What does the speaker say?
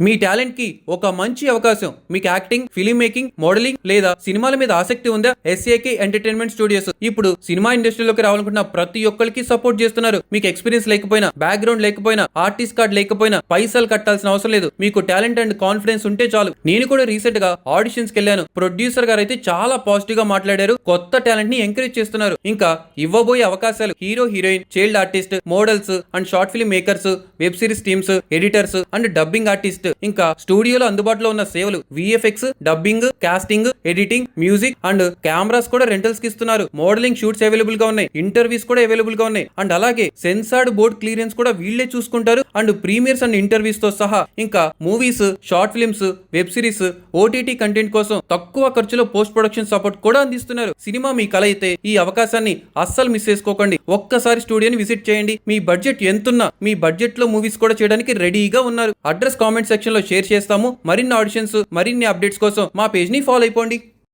మీ talent కి ఒక మంచి అవకాశం. మీకు యాక్టింగ్, ఫిలిం మేకింగ్, మోడలింగ్ లేదా సినిమాల మీద ఆసక్తి ఉందా? ఎస్ఏకే ఎంటర్టైన్మెంట్ స్టూడియోస్ ఇప్పుడు సినిమా ఇండస్ట్రీలోకి రావాలనుకున్న ప్రతి ఒక్కరికి సపోర్ట్ చేస్తున్నారు. మీకు ఎక్స్పీరియన్స్ లేకపోయినా, బ్యాక్గ్రౌండ్ లేకపోయినా, ఆర్టిస్ట్ కార్డ్ లేకపోయినా, పైసలు కట్టాల్సిన అవసరం లేదు. మీకు టాలెంట్ అండ్ కాన్ఫిడెన్స్ ఉంటే చాలు. నేను కూడా రీసెంట్ గా ఆడిషన్స్ కి వెళ్ళాను. ప్రొడ్యూసర్ గారు అయితే చాలా పాజిటివ్ గా మాట్లాడారు. కొత్త టాలెంట్ ని ఎంకరేజ్ చేస్తున్నారు. ఇంకా ఇవ్వబోయే అవకాశాలు hero, heroine, child artist, models and short film makers, web series teams, editors and dubbing artist, ఇంకా స్టూడియోలో అందుబాటులో ఉన్న సేవలు VFX, dubbing, casting, editing, music and cameras కూడా రెంటల్స్ కి ఇస్తున్నారు. మోడలింగ్ షూట్స్ అవైలబుల్ గా ఉన్నాయి. ఇంటర్వ్యూస్ కూడా అవైలబుల్ గా ఉన్నాయి. అండ్ అలాగే సెన్సార్డ్ బోర్డ్ క్లియరెన్స్ కూడా వీళ్ళే చూసుకుంటారు. అండ్ ప్రీమియర్స్ అండ్ ఇంటర్వ్యూస్ తో సహా ఇంకా movies, short films, web series, OTT content కోసం తక్కువ ఖర్చులో పోస్ట్ ప్రొడక్షన్ సపోర్ట్ కూడా అందిస్తున్నారు. సినిమా మీ కల అయితే ఈ అవకాశాన్ని అస్సలు మిస్ చేసుకోకండి. ఒక్కసారి స్టూడియోని విజిట్ చేయండి. మీ బడ్జెట్ ఎంతున్నా మీ బడ్జెట్ లో మూవీస్ కూడా చేయడానికి రెడీగా ఉన్నారు. అడ్రస్ కామెంట్ సెక్షన్ లో షేర్ చేస్తాము. మరిన్ని ఆడిషన్స్, మరిన్ని అప్డేట్స్ కోసం మా పేజ్ ని ఫాలో అయిపోండి.